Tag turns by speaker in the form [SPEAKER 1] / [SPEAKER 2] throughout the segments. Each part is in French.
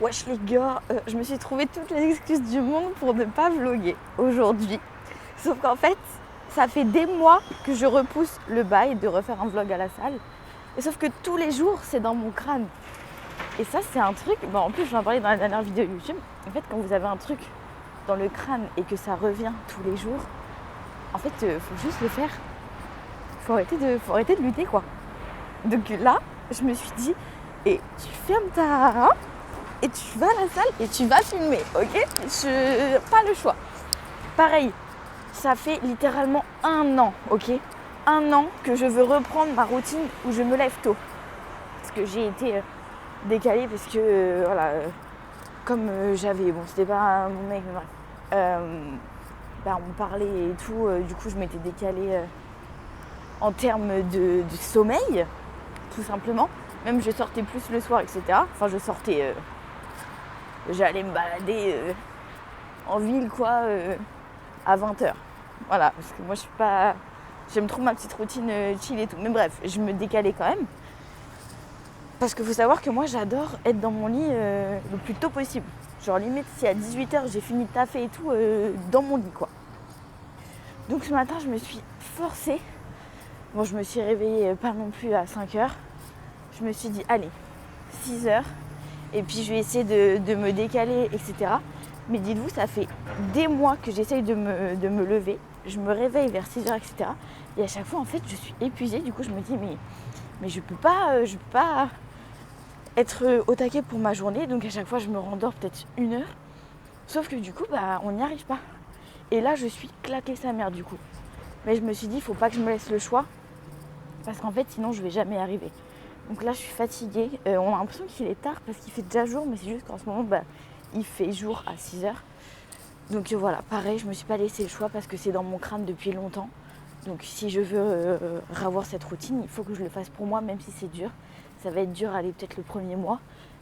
[SPEAKER 1] Wesh les gars, je me suis trouvé toutes les excuses du monde pour ne pas vlogger aujourd'hui. Sauf qu'en fait, ça fait des mois que je repousse le bail de refaire un vlog à la salle. Et sauf que tous les jours, c'est dans mon crâne. Et ça, c'est un truc, en plus j'en parlais dans la dernière vidéo YouTube. En fait, quand vous avez un truc dans le crâne et que ça revient tous les jours, en fait, faut juste le faire. Faut arrêter de lutter, quoi. Donc là, je me suis dit, et tu fermes ta... et tu vas à la salle et tu vas filmer, ok? Pas le choix. Pareil, ça fait littéralement 1 an, ok? 1 an que je veux reprendre ma routine où je me lève tôt. Parce que j'ai été décalée parce que, comme j'avais, c'était pas mon mec, mais bref. On me parlait et tout, du coup je m'étais décalée en termes de sommeil, tout simplement. Même je sortais plus le soir, etc. Enfin, je sortais... j'allais me balader en ville, quoi, à 20h. Voilà, parce que moi, je suis pas... J'aime trop ma petite routine chill et tout. Mais bref, je me décalais quand même. Parce qu'il faut savoir que moi, j'adore être dans mon lit le plus tôt possible. Genre, limite, si à 18h, j'ai fini de taffer et tout, dans mon lit, quoi. Donc, ce matin, je me suis forcée. Bon, je me suis réveillée pas non plus à 5h. Je me suis dit, allez, 6h. Et puis je vais essayer de me décaler, etc. Mais dites-vous, ça fait des mois que j'essaye de me lever. Je me réveille vers 6h, etc. Et à chaque fois, en fait, je suis épuisée. Du coup, je me dis, mais je peux pas être au taquet pour ma journée. Donc à chaque fois, je me rendors peut-être 1 heure. Sauf que du coup, on n'y arrive pas. Et là, je suis claquée sa mère, du coup. Mais je me suis dit, il faut pas que je me laisse le choix. Parce qu'en fait, sinon, je vais jamais y arriver. Donc là, je suis fatiguée. On a l'impression qu'il est tard parce qu'il fait déjà jour, mais c'est juste qu'en ce moment, il fait jour à 6h. Donc voilà, pareil, je me suis pas laissé le choix parce que c'est dans mon crâne depuis longtemps. Donc si je veux revoir cette routine, il faut que je le fasse pour moi, même si c'est dur. Ça va être dur, aller peut-être le premier mois.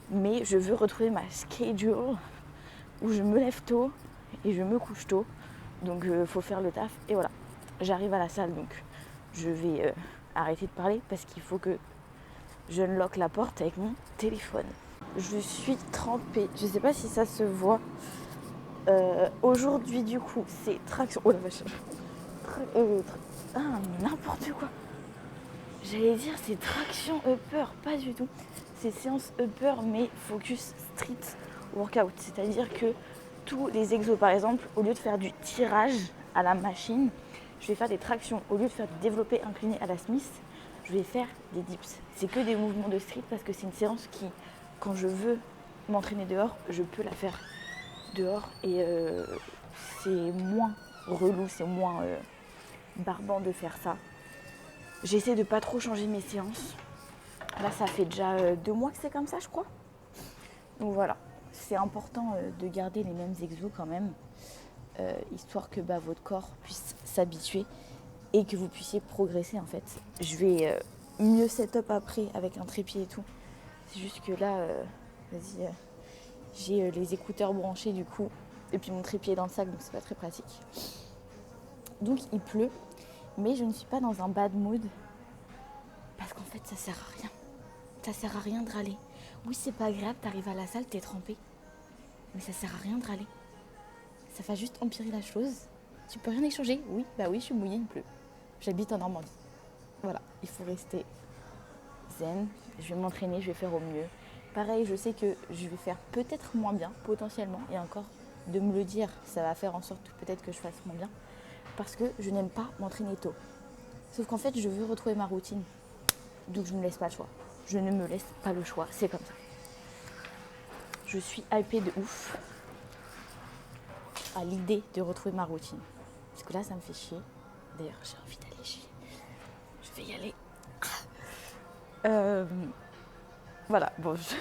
[SPEAKER 1] Mais je veux retrouver ma schedule où je me lève tôt et je me couche tôt. Donc faut faire le taf. Et voilà, j'arrive à la salle, donc je vais arrêter de parler parce qu'il faut que je unlock la porte avec mon téléphone. Je suis trempée. Je sais pas si ça se voit. Aujourd'hui, du coup, c'est traction. Oh la vache. N'importe quoi. J'allais dire c'est traction upper. Pas du tout. C'est séance upper, mais focus street workout. C'est-à-dire que tous les exos, par exemple, au lieu de faire du tirage à la machine, je vais faire des tractions. Au lieu de faire du développé incliné à la Smith, je vais faire des dips. C'est que des mouvements de street parce que c'est une séance qui, quand je veux m'entraîner dehors, je peux la faire dehors et c'est moins relou, c'est moins barbant de faire ça. J'essaie de pas trop changer mes séances. Là, ça fait déjà 2 mois que c'est comme ça, je crois. Donc voilà, c'est important de garder les mêmes exos quand même, histoire que votre corps puisse s'habituer et que vous puissiez progresser en fait. Je vais mieux setup après avec un trépied et tout. C'est juste que là, j'ai les écouteurs branchés du coup. Et puis mon trépied est dans le sac, donc c'est pas très pratique. Donc il pleut, mais je ne suis pas dans un bad mood. Parce qu'en fait, ça sert à rien. Ça sert à rien de râler. Oui, c'est pas grave, t'arrives à la salle, t'es trempé. Mais ça sert à rien de râler. Ça va juste empirer la chose. Tu peux rien échanger. Oui, je suis mouillée, il pleut. J'habite en Normandie. Voilà, il faut rester zen. Je vais m'entraîner, je vais faire au mieux. Pareil, je sais que je vais faire peut-être moins bien, potentiellement. Et encore, de me le dire, ça va faire en sorte peut-être que je fasse moins bien. Parce que je n'aime pas m'entraîner tôt. Sauf qu'en fait, je veux retrouver ma routine. Donc je ne me laisse pas le choix. Je ne me laisse pas le choix, c'est comme ça. Je suis hypée de ouf à l'idée de retrouver ma routine. Parce que là, ça me fait chier. D'ailleurs, j'ai envie d'aller chier. Je vais y aller. Voilà, bon, je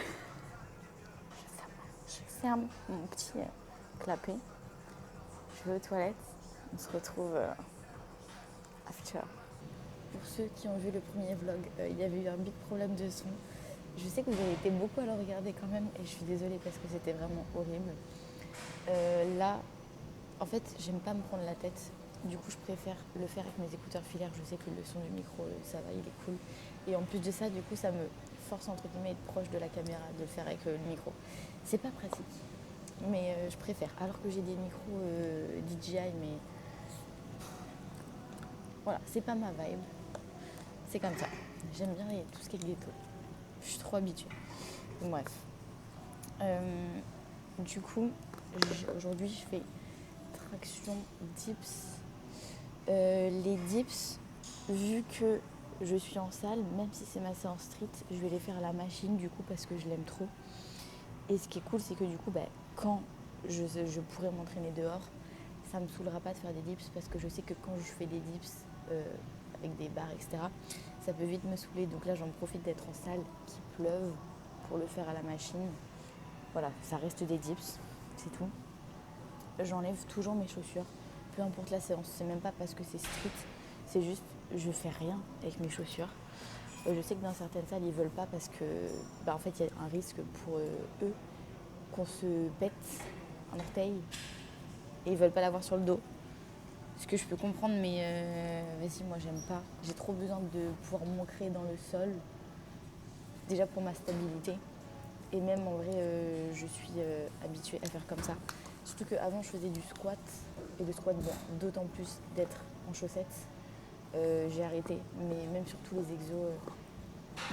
[SPEAKER 1] ferme mon petit clapet. Je vais aux toilettes. On se retrouve after. Pour ceux qui ont vu le premier vlog, il y avait eu un big problème de son. Je sais que vous avez été beaucoup à le regarder quand même et je suis désolée parce que c'était vraiment horrible. Là, en fait, j'aime pas me prendre la tête. Du coup, je préfère le faire avec mes écouteurs filaires. Je sais que le son du micro, ça va, il est cool. Et en plus de ça, du coup, ça me force entre guillemets à être proche de la caméra, de le faire avec le micro. C'est pas pratique, mais je préfère. Alors que j'ai des micros DJI, mais voilà, c'est pas ma vibe. C'est comme ça. J'aime bien tout ce qui est ghetto. Je suis trop habituée. Bref. Du coup, aujourd'hui, je fais traction dips. Les dips, vu que je suis en salle, même si c'est ma séance street, je vais les faire à la machine du coup parce que je l'aime trop. Et ce qui est cool, c'est que du coup, quand je pourrai m'entraîner dehors, ça me saoulera pas de faire des dips parce que je sais que quand je fais des dips avec des barres, etc., ça peut vite me saouler. Donc là, j'en profite d'être en salle, qu'il pleuve, pour le faire à la machine. Voilà, ça reste des dips, c'est tout. J'enlève toujours mes chaussures, peu importe la séance. C'est même pas parce que c'est street, c'est juste, je fais rien avec mes chaussures. Je sais que dans certaines salles, ils veulent pas parce que, en fait, il y a un risque pour eux qu'on se pète un orteil et ils veulent pas l'avoir sur le dos. Ce que je peux comprendre, mais vas-y, moi j'aime pas. J'ai trop besoin de pouvoir m'ancrer dans le sol, déjà pour ma stabilité. Et même en vrai, je suis habituée à faire comme ça. Surtout qu'avant, je faisais du squat. Et le squat, d'autant plus d'être en chaussettes, j'ai arrêté. Mais même sur tous les exos,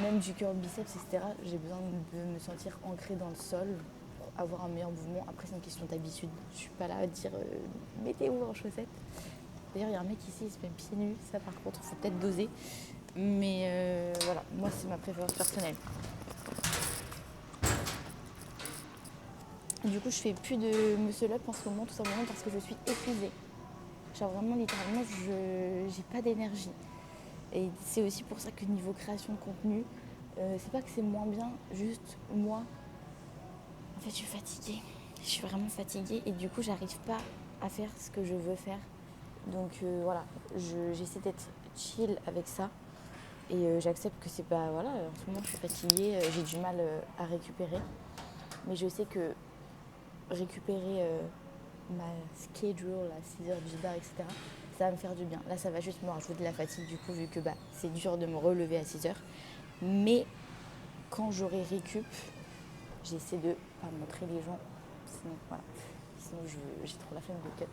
[SPEAKER 1] même du curl biceps, etc., j'ai besoin de me sentir ancrée dans le sol pour avoir un meilleur mouvement. Après, c'est une question d'habitude. Je suis pas là à dire mettez-vous en chaussettes. D'ailleurs, il y a un mec ici, il se met pieds nus. Ça, par contre, il faut peut-être doser. Mais voilà, moi, c'est ma préférence personnelle. Du coup, je fais plus de muscle up en ce moment, tout simplement parce que je suis épuisée. Genre vraiment, littéralement, j'ai pas d'énergie. Et c'est aussi pour ça que niveau création de contenu, c'est pas que c'est moins bien, juste moi, en fait, je suis fatiguée. Je suis vraiment fatiguée et du coup, j'arrive pas à faire ce que je veux faire. Donc voilà, j'essaie d'être chill avec ça. Et j'accepte que c'est pas... Voilà, en ce moment, je suis fatiguée, j'ai du mal à récupérer. Mais je sais que récupérer ma schedule à 6 heures du bar, etc., ça va me faire du bien. Là, ça va juste me rajouter de la fatigue, du coup, vu que c'est dur de me relever à 6 heures. Mais quand j'aurai récup, j'essaie de pas montrer les gens. Sinon, voilà. Sinon, j'ai trop la flemme de cut.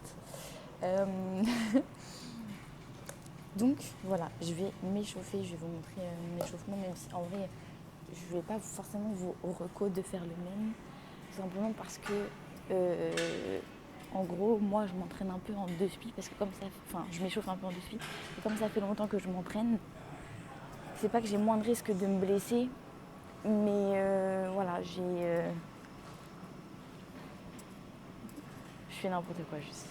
[SPEAKER 1] Donc, voilà, je vais m'échauffer. Je vais vous montrer mon échauffement, même si en vrai, je ne vais pas forcément vous reco de faire le même. Tout simplement parce que en gros, moi, je m'entraîne un peu en deux spi parce que comme ça, je m'échauffe un peu en deux spi. Et comme ça fait longtemps que je m'entraîne, c'est pas que j'ai moins de risques de me blesser, mais voilà, je fais n'importe quoi juste.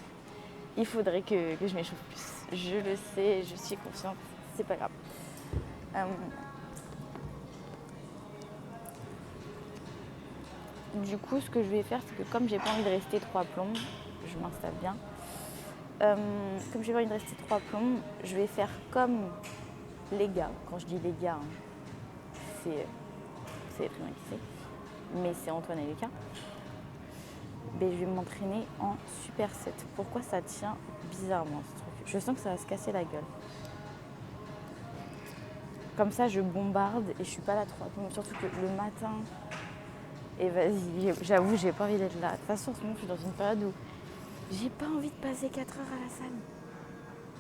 [SPEAKER 1] Il faudrait que je m'échauffe plus. Je le sais, je suis consciente, c'est pas grave. Du coup, ce que je vais faire, c'est que comme j'ai pas envie de rester 3 plombs, je m'installe bien. Comme j'ai pas envie de rester 3 plombs, je vais faire comme les gars. Quand je dis les gars, c'est très bien qui c'est, mais c'est Antoine et Lucas. Je vais m'entraîner en superset. Pourquoi ça tient bizarrement ce truc? Je sens que ça va se casser la gueule. Comme ça, je bombarde et je suis pas là 3 plombs. Surtout que le matin, et vas-y, j'avoue, j'ai pas envie d'être là. De toute façon, en ce moment, je suis dans une période où j'ai pas envie de passer 4 heures à la salle.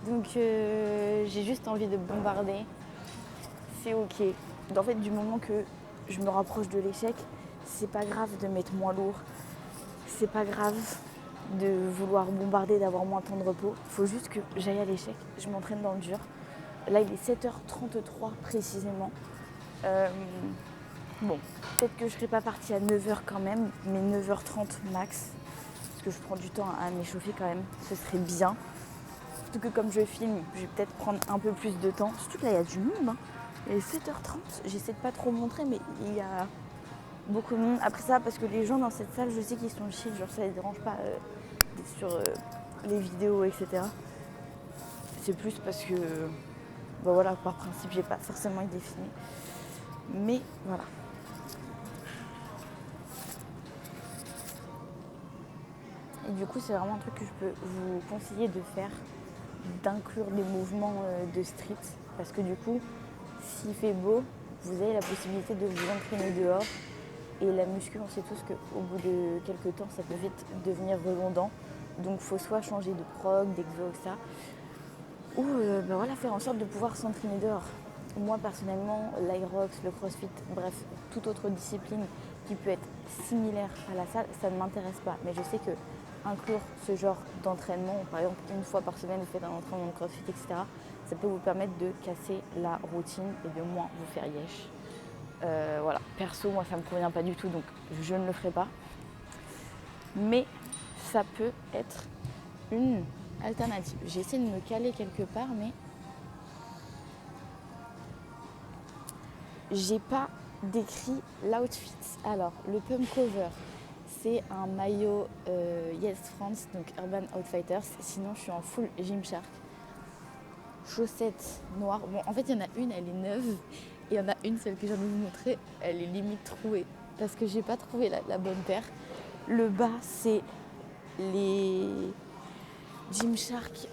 [SPEAKER 1] Donc j'ai juste envie de bombarder. C'est ok. En fait, du moment que je me rapproche de l'échec, c'est pas grave de mettre moins lourd. C'est pas grave de vouloir bombarder, d'avoir moins de temps de repos. Il faut juste que j'aille à l'échec. Je m'entraîne dans le dur. Là, il est 7h33 précisément. Bon, peut-être que je ne serai pas partie à 9h quand même, mais 9h30 max. Parce que je prends du temps à m'échauffer quand même. Ce serait bien. Surtout que comme je filme, je vais peut-être prendre un peu plus de temps. Surtout que là, il y a du monde. Hein. Il est 7h30. J'essaie de pas trop montrer, mais il y a beaucoup de monde. Après ça, parce que les gens dans cette salle, je sais qu'ils sont chill. Genre, ça les dérange pas d'être sur les vidéos, etc. C'est plus parce que, voilà, par principe, j'ai pas forcément idée filmée. Mais voilà. Et du coup, c'est vraiment un truc que je peux vous conseiller de faire, d'inclure des mouvements de street. Parce que du coup, s'il fait beau, vous avez la possibilité de vous entraîner dehors Et la muscu, on sait tous qu'au bout de quelques temps, ça peut vite devenir redondant. Donc il faut soit changer de prog, d'exo, etc. Ou faire en sorte de pouvoir s'entraîner dehors. Moi personnellement, l'aerox, le crossfit, bref, toute autre discipline qui peut être similaire à la salle, ça ne m'intéresse pas. Mais je sais que inclure ce genre d'entraînement, par exemple une fois par semaine vous faites un entraînement de crossfit, etc., ça peut vous permettre de casser la routine et de moins vous faire yesh. Voilà, perso, moi ça me convient pas du tout, donc je ne le ferai pas. Mais ça peut être une alternative. J'essaie de me caler quelque part, mais j'ai pas décrit l'outfit. Alors, le pump cover, c'est un maillot Yes France, donc Urban Outfitters. Sinon, je suis en full Gymshark. Chaussettes noires. Bon, en fait, il y en a une, elle est neuve. Et il y en a une, celle que j'ai envie de vous montrer, elle est limite trouée. Parce que j'ai pas trouvé la bonne paire. Le bas, c'est les Gymshark.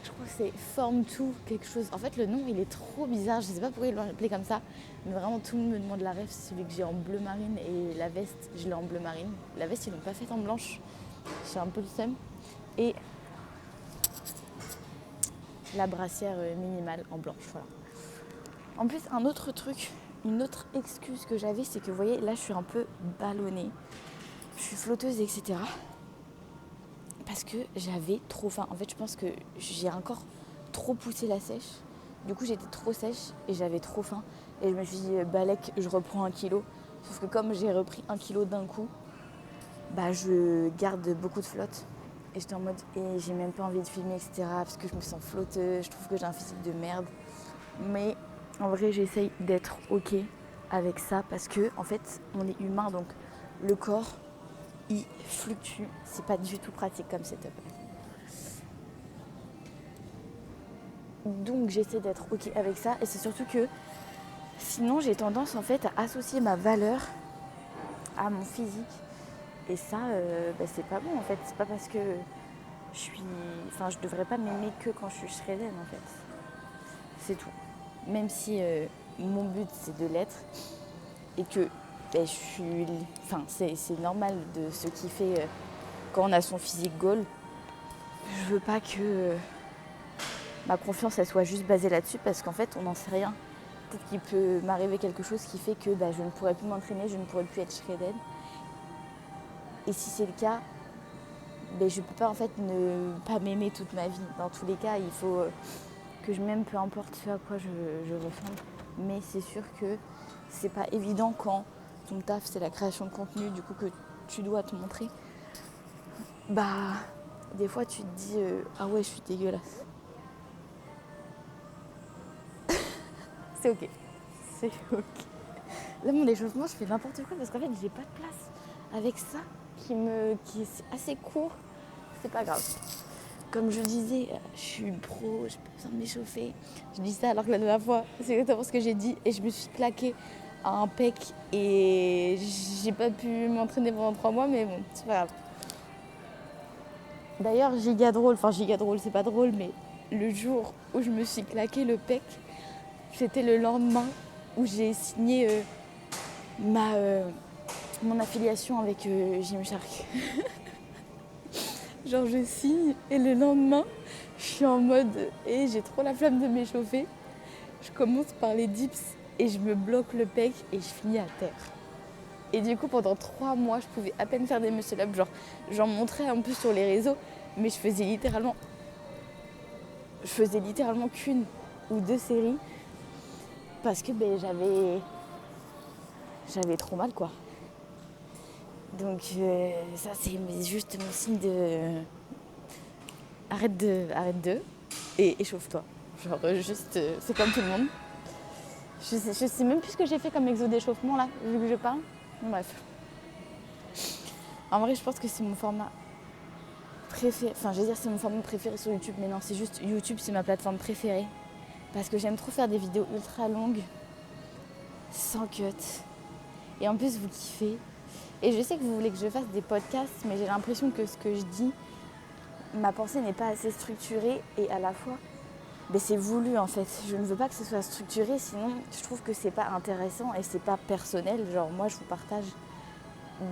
[SPEAKER 1] Je crois que c'est Form 2 quelque chose. En fait, le nom, il est trop bizarre. Je sais pas pourquoi ils l'ont appelé comme ça. Mais vraiment, tout le monde me demande la ref. C'est celui que j'ai en bleu marine. Et la veste, je l'ai en bleu marine. La veste, ils l'ont pas faite en blanche. J'ai un peu le seum. Et la brassière minimale en blanche. Voilà. En plus, un autre truc, une autre excuse que j'avais, c'est que vous voyez, là, je suis un peu ballonnée. Je suis flotteuse, etc. Parce que j'avais trop faim. En fait, je pense que j'ai encore trop poussé la sèche. Du coup, j'étais trop sèche et j'avais trop faim. Et je me suis dit, balèque, je reprends 1 kilo. Sauf que comme j'ai repris 1 kilo d'un coup, je garde beaucoup de flotte. Et j'étais en mode, et j'ai même pas envie de filmer, etc. Parce que je me sens flotteuse, je trouve que j'ai un physique de merde. Mais en vrai, j'essaye d'être ok avec ça parce que, en fait, on est humain, donc le corps, il fluctue. C'est pas du tout pratique comme setup. Donc j'essaie d'être ok avec ça. Et c'est surtout que sinon j'ai tendance en fait à associer ma valeur à mon physique. Et ça, c'est pas bon en fait. C'est pas parce que je devrais pas m'aimer que quand je suis shredded en fait. C'est tout. Même si mon but c'est de l'être et que je suis. Enfin, c'est normal de se kiffer quand on a son physique goal. Je veux pas que ma confiance elle soit juste basée là-dessus parce qu'en fait on n'en sait rien. Peut-être qu'il peut m'arriver quelque chose qui fait que je ne pourrai plus m'entraîner, je ne pourrai plus être shredded. Et si c'est le cas, je ne peux pas en fait ne pas m'aimer toute ma vie. Dans tous les cas, il faut que je m'aime peu importe ce à quoi je ressemble. Mais c'est sûr que c'est pas évident quand ton taf c'est la création de contenu, du coup que tu dois te montrer. Des fois tu te dis ah ouais je suis dégueulasse. C'est ok. C'est ok. Là mon échauffement je fais n'importe quoi parce qu'en fait j'ai pas de place. Avec ça qui est assez court, c'est pas grave. Comme je disais, je suis une pro, j'ai pas besoin de m'échauffer. Je dis ça alors que la dernière fois, c'est exactement ce que j'ai dit et je me suis claquée à un pec et j'ai pas pu m'entraîner pendant 3 mois, mais bon, c'est pas grave. D'ailleurs, giga drôle, c'est pas drôle, mais le jour où je me suis claqué le pec, c'était le lendemain où j'ai signé mon affiliation avec Gymshark. Genre je signe et le lendemain, je suis en mode et j'ai trop la flamme de m'échauffer. Je commence par les dips et je me bloque le pec et je finis à terre. Et du coup pendant 3 mois, je pouvais à peine faire des muscle-up. Genre j'en montrais un peu sur les réseaux, mais je faisais littéralement qu'une ou 2 séries parce que j'avais trop mal quoi. Donc ça c'est juste mon signe de arrête de et échauffe-toi. Genre juste c'est comme tout le monde. Je sais même plus ce que j'ai fait comme exo d'échauffement là, vu que je parle. Bref. En vrai je pense que c'est mon format préféré. Enfin je veux dire c'est mon format préféré sur YouTube, mais non c'est juste YouTube c'est ma plateforme préférée. Parce que j'aime trop faire des vidéos ultra longues, sans cut. Et en plus vous kiffez. Et je sais que vous voulez que je fasse des podcasts, mais j'ai l'impression que ce que je dis, ma pensée n'est pas assez structurée et à la fois, c'est voulu en fait. Je ne veux pas que ce soit structuré, sinon je trouve que c'est pas intéressant et c'est pas personnel. Genre moi je vous partage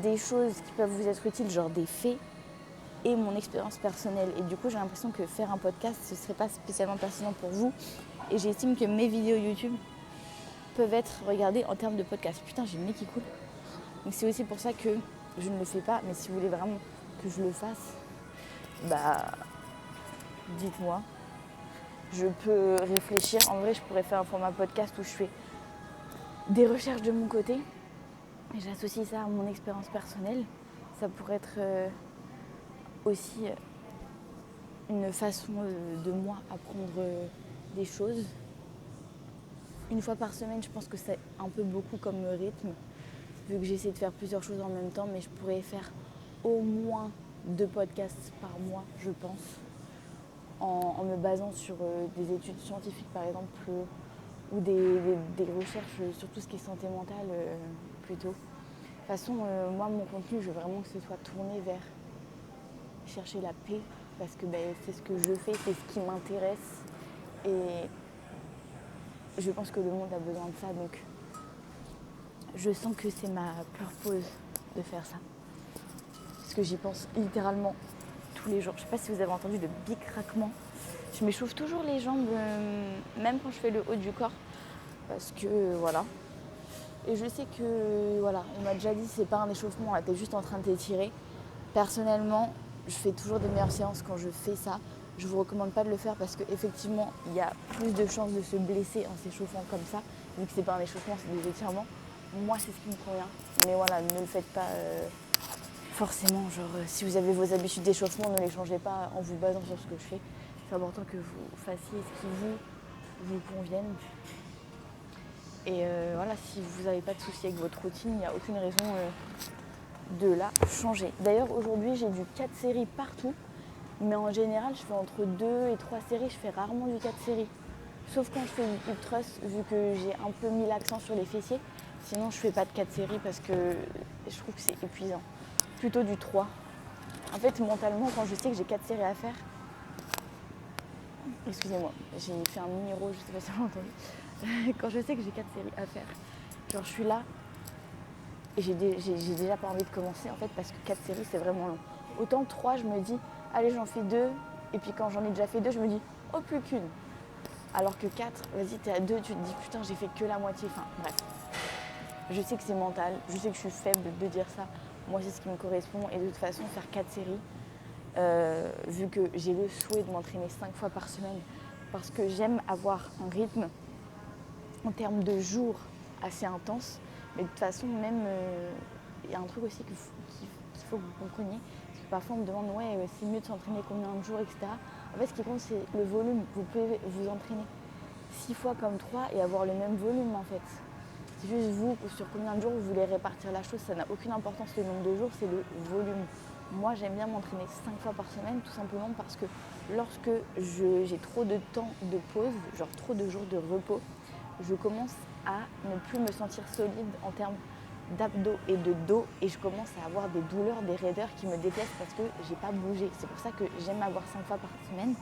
[SPEAKER 1] des choses qui peuvent vous être utiles, genre des faits et mon expérience personnelle. Et du coup j'ai l'impression que faire un podcast ce serait pas spécialement pertinent pour vous. Et j'estime que mes vidéos YouTube peuvent être regardées en termes de podcast. Putain, j'ai le nez qui coule. Donc c'est aussi pour ça que je ne le fais pas. Mais si vous voulez vraiment que je le fasse, dites-moi. Je peux réfléchir. En vrai, je pourrais faire un format podcast où je fais des recherches de mon côté et j'associe ça à mon expérience personnelle. Ça pourrait être aussi une façon de moi apprendre des choses. Une fois par semaine, je pense que c'est un peu beaucoup comme rythme, vu que j'essaie de faire plusieurs choses en même temps, mais je pourrais faire au moins 2 podcasts par mois, je pense, en me basant sur des études scientifiques par exemple, ou des recherches sur tout ce qui est santé mentale plutôt. De toute façon, moi mon contenu, je veux vraiment que ce soit tourné vers chercher la paix, parce que c'est ce que je fais, c'est ce qui m'intéresse et je pense que le monde a besoin de ça, donc je sens que c'est ma purpose de faire ça. Parce que j'y pense littéralement tous les jours. Je sais pas si vous avez entendu le bicraquement. Je m'échauffe toujours les jambes, même quand je fais le haut du corps, parce que voilà. Et je sais que voilà, on m'a déjà dit c'est pas un échauffement, là t'es juste en train de t'étirer. Personnellement, je fais toujours des meilleures séances quand je fais ça. Je vous recommande pas de le faire parce qu'effectivement, il y a plus de chances de se blesser en s'échauffant comme ça, vu que c'est pas un échauffement, c'est des étirements. Moi, c'est ce qui me convient. Mais voilà, ne le faites pas forcément. Genre, si vous avez vos habitudes d'échauffement, ne les changez pas en vous basant sur ce que je fais. C'est important que vous fassiez ce qui vous convienne. Et voilà, si vous n'avez pas de soucis avec votre routine, il n'y a aucune raison de la changer. D'ailleurs, aujourd'hui, j'ai du 4 séries partout. Mais en général, je fais entre 2 et 3 séries. Je fais rarement du 4 séries. Sauf quand je fais du hip thrust, vu que j'ai un peu mis l'accent sur les fessiers. Sinon, je fais pas de 4 séries parce que je trouve que c'est épuisant. Plutôt du 3. En fait, mentalement, quand je sais que j'ai 4 séries à faire... Excusez-moi, j'ai fait un mini rouge, je sais pas si vous l'avez entendu. Quand je sais que j'ai 4 séries à faire, genre je suis là et j'ai déjà pas envie de commencer en fait parce que 4 séries c'est vraiment long. Autant 3, je me dis, allez j'en fais 2. Et puis quand j'en ai déjà fait 2, je me dis, oh plus qu'une. Alors que 4, vas-y t'es à 2, tu te dis putain j'ai fait que la moitié. Enfin bref. Je sais que c'est mental, je sais que je suis faible de dire ça. Moi c'est ce qui me correspond et de toute façon faire 4 séries, vu que j'ai le souhait de m'entraîner 5 fois par semaine parce que j'aime avoir un rythme en termes de jours assez intense. Mais de toute façon même, il y a un truc aussi qu'il faut que vous compreniez. Parce que parfois on me demande c'est mieux de s'entraîner combien de jours, etc. En fait ce qui compte c'est le volume. Vous pouvez vous entraîner 6 fois comme 3 et avoir le même volume en fait. C'est juste vous, sur combien de jours vous voulez répartir la chose, ça n'a aucune importance le nombre de jours, c'est le volume. Moi j'aime bien m'entraîner 5 fois par semaine, tout simplement parce que lorsque j'ai trop de temps de pause, genre trop de jours de repos, je commence à ne plus me sentir solide en termes d'abdos et de dos et je commence à avoir des douleurs, des raideurs qui me déplaisent parce que j'ai pas bougé. C'est pour ça que j'aime avoir 5 fois par semaine,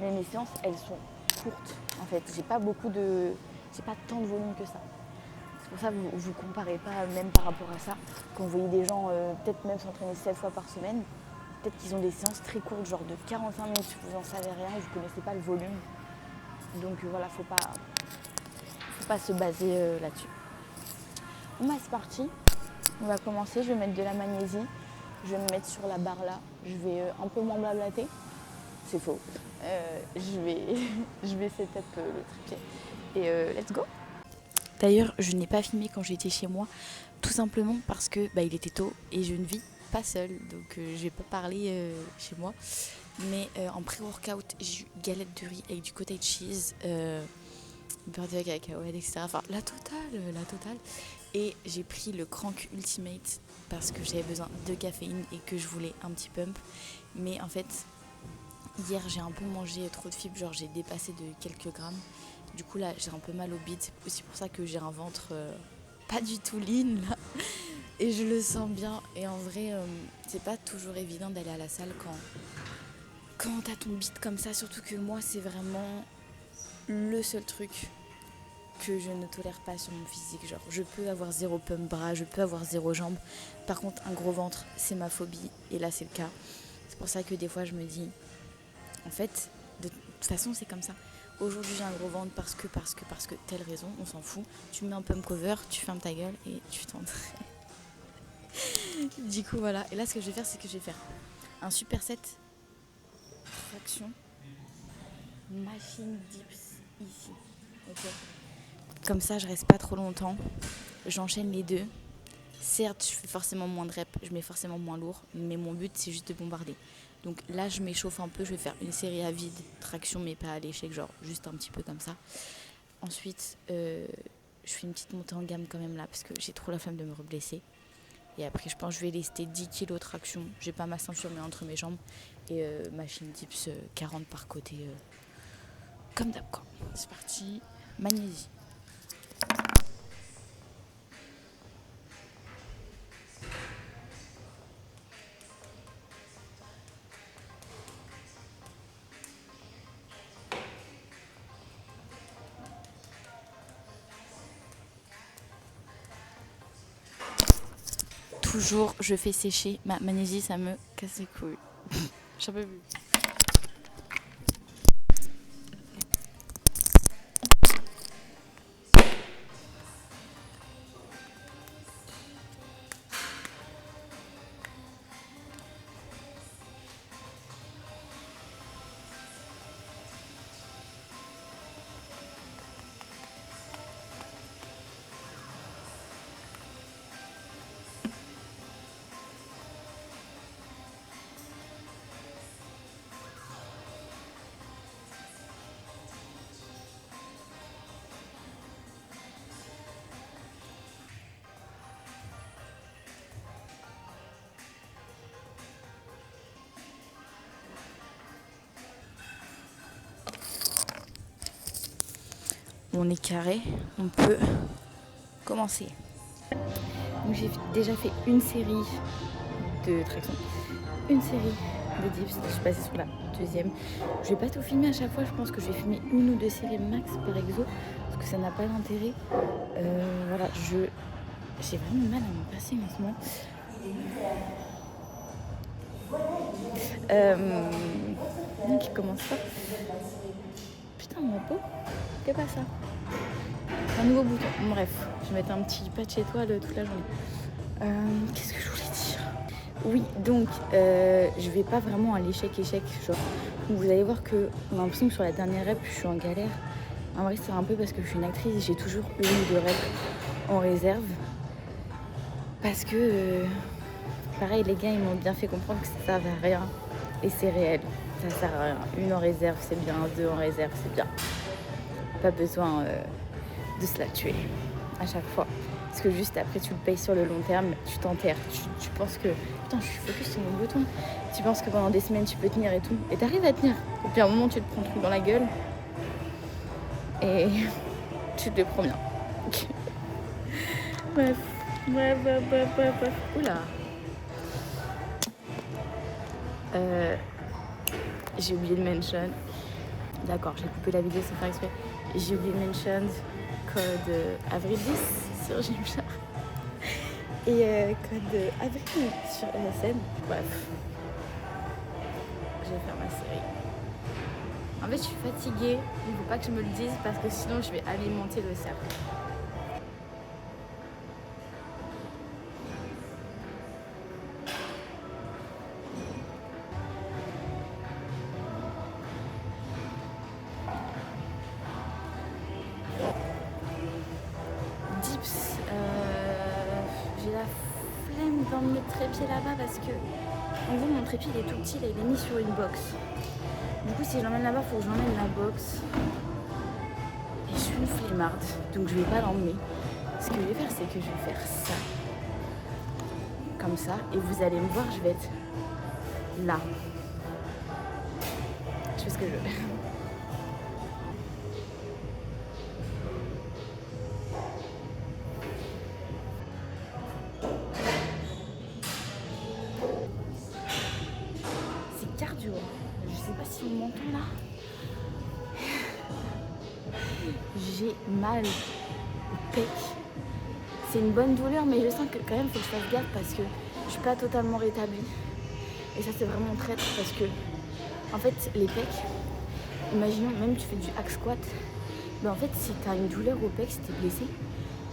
[SPEAKER 1] mais mes séances elles sont courtes en fait. J'ai pas tant de volume que ça. C'est pour ça que vous ne comparez pas même par rapport à ça. Quand vous voyez des gens peut-être même s'entraîner 7 fois par semaine, peut-être qu'ils ont des séances très courtes, genre de 45 minutes, vous n'en savez rien et vous ne connaissez pas le volume. Donc voilà, faut pas se baser là-dessus. Bon c'est parti, on va commencer, je vais mettre de la magnésie, je vais me mettre sur la barre là, je vais un peu moins blablater, c'est faux. Je vais setup le trépied et let's go. D'ailleurs, je n'ai pas filmé quand j'étais chez moi, tout simplement parce que il était tôt et je ne vis pas seule, donc je vais pas parler chez moi. Mais en pré-workout, j'ai eu galette de riz avec du cottage cheese, beurre de cacahuètes, etc. Enfin, la totale. Et j'ai pris le Crank Ultimate parce que j'avais besoin de caféine et que je voulais un petit pump. Mais en fait, hier, j'ai un peu mangé trop de fibres, genre j'ai dépassé de quelques grammes. Du coup là j'ai un peu mal au bide, c'est aussi pour ça que j'ai un ventre pas du tout lean là. Et je le sens bien. Et en vrai c'est pas toujours évident d'aller à la salle quand t'as ton bide comme ça. Surtout que moi c'est vraiment le seul truc que je ne tolère pas sur mon physique. Genre, je peux avoir 0 pump bras, je peux avoir 0 jambes. Par contre, un gros ventre, c'est ma phobie. Et là, c'est le cas. C'est pour ça que des fois, je me dis, en fait, de toute façon, c'est comme ça. Aujourd'hui, j'ai un gros ventre parce que, telle raison, on s'en fout. Tu mets un pump cover, tu fermes ta gueule et tu t'entraînes. Du coup, voilà. Et là, ce que je vais faire, c'est que je vais faire un superset traction machine dips ici. Ok. Comme ça, je reste pas trop longtemps. J'enchaîne les deux. Certes, je fais forcément moins de reps, je mets forcément moins lourd, mais mon but, c'est juste de bombarder. Donc là, je m'échauffe un peu, je vais faire une série à vide, traction, mais pas à l'échec, genre juste un petit peu comme ça. Ensuite, je fais une petite montée en gamme quand même là, parce que j'ai trop la flemme de me reblesser. Et après, je pense que je vais lester 10 kg traction. J'ai pas ma ceinture, mais entre mes jambes. Et machine dips 40 par côté, comme d'hab quoi. C'est parti, magnésie. Toujours, je fais sécher ma magnésie, ça me casse les couilles. J'en peux plus. On est carré, on peut commencer. Donc j'ai déjà fait une série de traction, une série de dips, je suis passée sur la deuxième. Je vais pas tout filmer à chaque fois, je pense que je vais filmer 1 ou 2 séries max par exo, parce que ça n'a pas d'intérêt. Voilà, j'ai vraiment mal à me passer en ce moment. Donc il commence pas. Putain mon pot, c'est pas ça. Un nouveau bouton. Bref, je vais mettre un petit patch étoile toute la journée. Qu'est-ce que je voulais dire ? Oui, donc je vais pas vraiment à l'échec. Genre, vous allez voir que on a l'impression que sur la dernière rep, je suis en galère. En vrai, c'est un peu parce que je suis une actrice et j'ai toujours 1 ou 2 reps en réserve. Parce que, pareil, les gars, ils m'ont bien fait comprendre que ça sert à rien. Et c'est réel, ça sert à rien. 1 en réserve, c'est bien. 2 en réserve, c'est bien. Pas besoin de se la tuer à chaque fois. Parce que juste après, tu le payes sur le long terme, tu t'enterres. Tu penses que, putain, je suis focus sur mon bouton. Tu penses que pendant des semaines, tu peux tenir et tout. Et t'arrives à tenir. Et puis à un moment, tu te prends le truc dans la gueule. Et tu te le prends bien. Bref. Oula. J'ai oublié de mention. D'accord, j'ai coupé la vidéo sans faire exprès. J'ai oublié de mention code avril 10 sur Gymshark. Et code avril sur MSN. Bref. Je vais faire ma série. En fait, je suis fatiguée. Il ne faut pas que je me le dise parce que sinon, je vais alimenter le cercle. Dips. J'ai la flemme d'emmener le trépied là-bas parce que, en gros, mon trépied il est tout petit, là, il est mis sur une box. Du coup, si je l'emmène là-bas, il faut que j'emmène la box. Et je suis une flemmarde, donc je vais pas l'emmener. Ce que je vais faire, c'est que je vais faire ça. Comme ça, et vous allez me voir, je vais être là. Je fais ce que je veux. C'est cardio. Je sais pas si on m'entend là. J'ai mal au pec. C'est une bonne douleur, mais je sens que quand même il faut que je fasse gaffe parce que je suis pas totalement rétablie. Et ça c'est vraiment traître parce que en fait les pecs, imaginons même tu fais du hack squat, en fait si tu as une douleur au pec, si tu es blessé,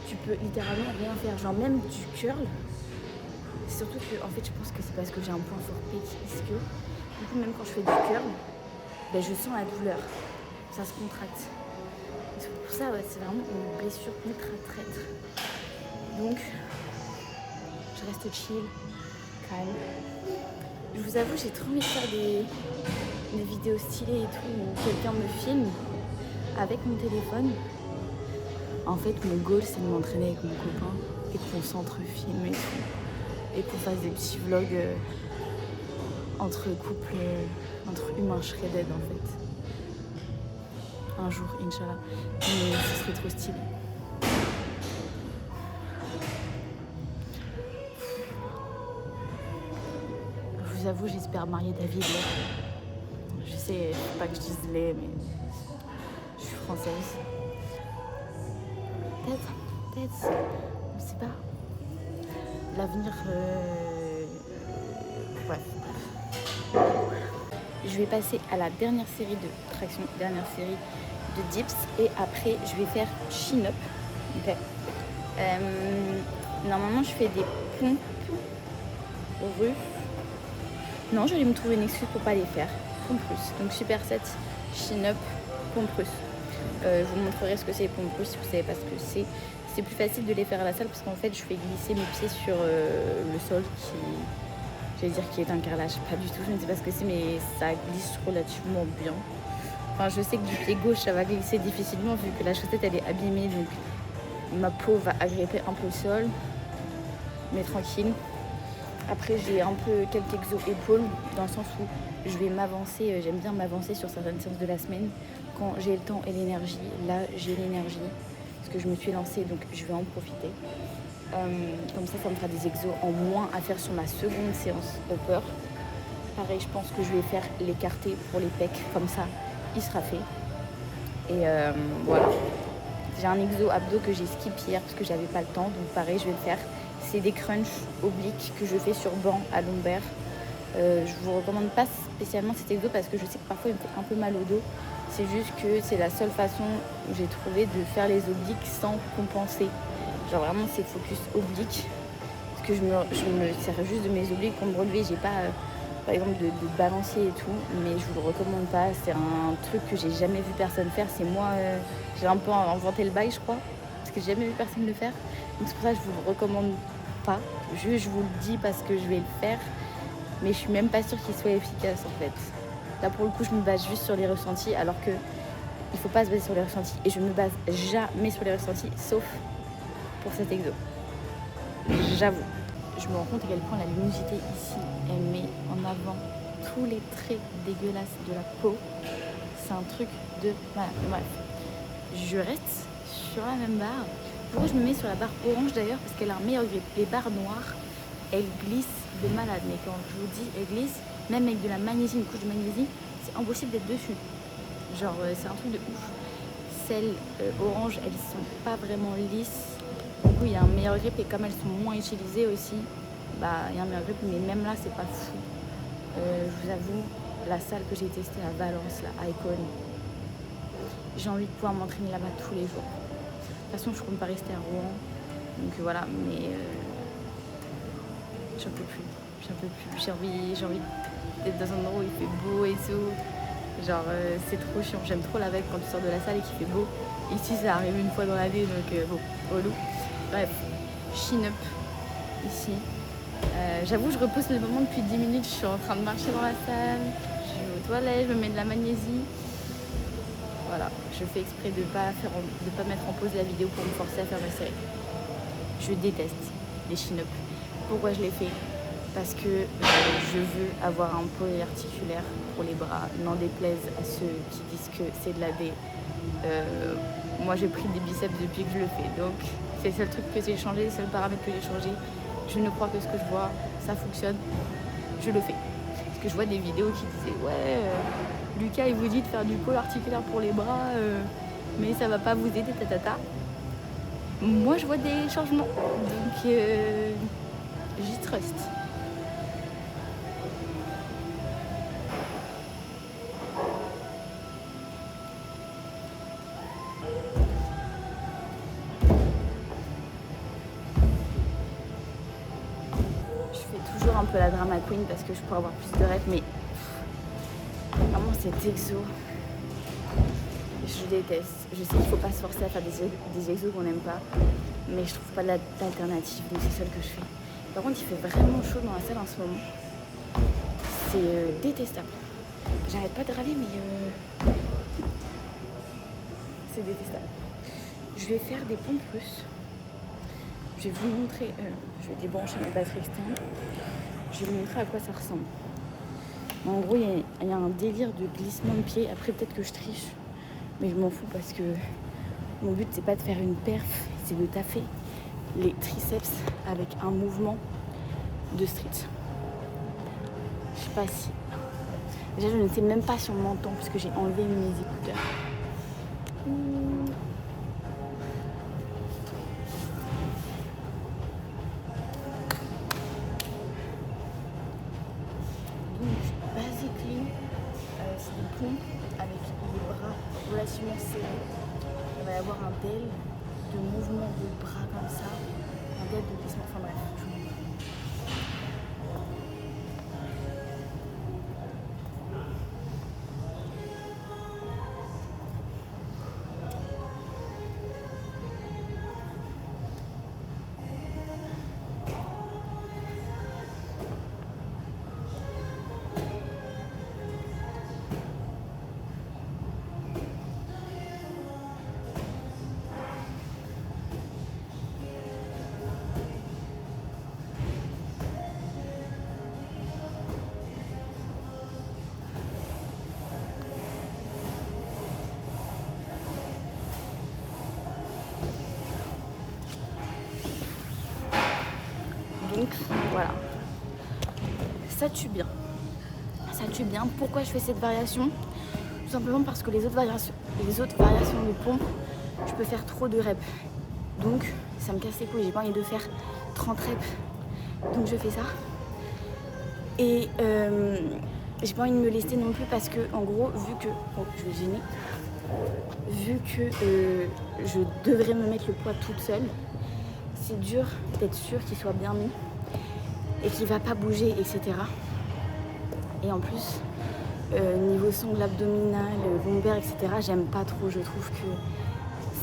[SPEAKER 1] tu peux littéralement rien faire. Genre même du curl, surtout que en fait je pense que c'est parce que j'ai un point fort pec-ischio. Du coup même quand je fais du curl, je sens la douleur, ça se contracte. Et c'est pour ça c'est vraiment une blessure ultra traître. Donc je reste chill, calme. Je vous avoue, j'ai trop envie de faire des vidéos stylées et tout, où quelqu'un me filme avec mon téléphone. En fait, mon goal, c'est de m'entraîner avec mon copain et qu'on s'entre-filme et tout. Et qu'on fasse des petits vlogs entre couples, entre humains shredded en fait. Un jour, Inch'Allah. Mais ce serait trop stylé. Je vous avoue, j'espère marier David. Je sais, faut pas que je dise les, mais je suis française. Peut-être, on sait pas. L'avenir, bref. Je vais passer à la dernière série de traction, dernière série de dips, et après je vais faire chin-up. Okay. Normalement, je fais des pompes russes. Non, je vais me trouver une excuse pour pas les faire. Pompe russe. Donc superset, chin-up, pompe russe. Je vous montrerai ce que c'est les pompes russes si vous savez pas ce que c'est. C'est plus facile de les faire à la salle parce qu'en fait je fais glisser mes pieds sur le sol qui est un carrelage. Pas du tout, je ne sais pas ce que c'est, mais ça glisse relativement bien. Enfin, je sais que du pied gauche ça va glisser difficilement vu que la chaussette elle est abîmée, donc ma peau va agripper un peu le sol, mais tranquille. Après j'ai un peu quelques exos épaules dans le sens où je vais m'avancer, j'aime bien m'avancer sur certaines séances de la semaine quand j'ai le temps et l'énergie. Là j'ai l'énergie parce que je me suis lancée, donc je vais en profiter. Comme ça me fera des exos en moins à faire sur ma seconde séance upper. Pareil, je pense que je vais faire l'écarté pour les pecs, comme ça il sera fait. Et voilà, j'ai un exo abdos que j'ai skip hier parce que j'avais pas le temps, donc pareil je vais le faire. C'est des crunchs obliques que je fais sur banc à lombaire. Je vous recommande pas spécialement cet exo parce que je sais que parfois il me fait un peu mal au dos. C'est juste que c'est la seule façon où j'ai trouvé de faire les obliques sans compenser. Genre vraiment c'est focus oblique. Parce que je me sers juste de mes obliques pour me relever. J'ai pas par exemple de balancier et tout, mais je vous le recommande pas. C'est un truc que j'ai jamais vu personne faire. C'est moi, j'ai un peu inventé le bail je crois. Parce que j'ai jamais vu personne le faire. Donc c'est pour ça que je vous le recommande pas. Je vous le dis parce que je vais le faire. Mais je suis même pas sûre qu'il soit efficace en fait. Là pour le coup je me base juste sur les ressentis alors que il faut pas se baser sur les ressentis. Et je me base jamais sur les ressentis sauf pour cet exo. J'avoue. Je me rends compte à quel point la luminosité ici elle met en avant tous les traits dégueulasses de la peau. C'est un truc de malade. Bref. Je reste sur la même barre. Pourquoi je me mets sur la barre orange d'ailleurs? Parce qu'elle a un meilleur grip. Les barres noires, elles glissent de malade. Mais quand je vous dis elles glissent, même avec de la magnésie, une couche de magnésie, c'est impossible d'être dessus. Genre c'est un truc de ouf. Celles orange, elles sont pas vraiment lisses. Du coup il y a un meilleur grip et comme elles sont moins utilisées aussi, il y a un meilleur grip. Mais même là c'est pas fou. Je vous avoue, la salle que j'ai testée à Valence, la Icon, j'ai envie de pouvoir m'entraîner là-bas tous les jours. De toute façon, je compte pas rester à Rouen. Donc voilà, mais j'en peux plus. J'ai envie d'être dans un endroit où il fait beau et tout. Genre, c'est trop chiant. J'aime trop la vibe quand tu sors de la salle et qu'il fait beau. Ici, ça arrive une fois dans l'année, donc bon, relou. Bref, chin-up ici. J'avoue, je repousse le moment depuis 10 minutes. Je suis en train de marcher dans la salle. Je vais aux toilettes, je me mets de la magnésie. Voilà, je fais exprès de pas mettre en pause la vidéo pour me forcer à faire ma série. Je déteste les chin-up. Pourquoi je les fais? Parce que je veux avoir un polyarticulaire pour les bras. N'en déplaise à ceux qui disent que c'est de la D. Moi j'ai pris des biceps depuis que je le fais. Donc c'est le seul truc que j'ai changé, c'est le paramètre que j'ai changé. Je ne crois que ce que je vois, ça fonctionne. Je le fais. Parce que je vois des vidéos qui disaient ouais... Lucas il vous dit de faire du pôle articulaire pour les bras, mais ça va pas vous aider, Moi, je vois des changements, donc j'y trust. Je fais toujours un peu la drama queen parce que je pourrais avoir plus de rêves, mais vraiment cet exo, je déteste. Je sais qu'il ne faut pas se forcer à faire des exos qu'on n'aime pas, mais je trouve pas d'alternative, donc c'est celle que je fais. Par contre, il fait vraiment chaud dans la salle en ce moment. C'est détestable. J'arrête pas de râler, mais c'est détestable. Je vais faire des pompes russes. Je vais vous montrer, je vais débrancher mes batteries externes. Je vais vous montrer à quoi ça ressemble. En gros, il y a un délire de glissement de pied. Après, peut-être que je triche, mais je m'en fous parce que mon but, c'est pas de faire une perf, c'est de taffer les triceps avec un mouvement de street. Je sais pas si... Déjà, je ne sais même pas si on m'entend parce que j'ai enlevé mes écouteurs. C'est des pompes avec les bras relativement serrés. Il va y avoir un del de mouvement de bras comme ça, un del de glissement, enfin bref, je vous montre. Donc voilà, ça tue bien. Ça tue bien. Pourquoi je fais cette variation? Tout simplement parce que les autres variations de pompe, je peux faire trop de reps. Donc ça me casse les couilles, j'ai pas envie de faire 30 reps. Donc je fais ça. Et j'ai pas envie de me lester non plus parce que en gros, vu que... Oh, je vais gêner. Vu que je devrais me mettre le poids toute seule, c'est dur d'être sûr qu'il soit bien mis et qu'il va pas bouger, etc. Et en plus, niveau sangle abdominale, lombaire, etc., j'aime pas trop. Je trouve que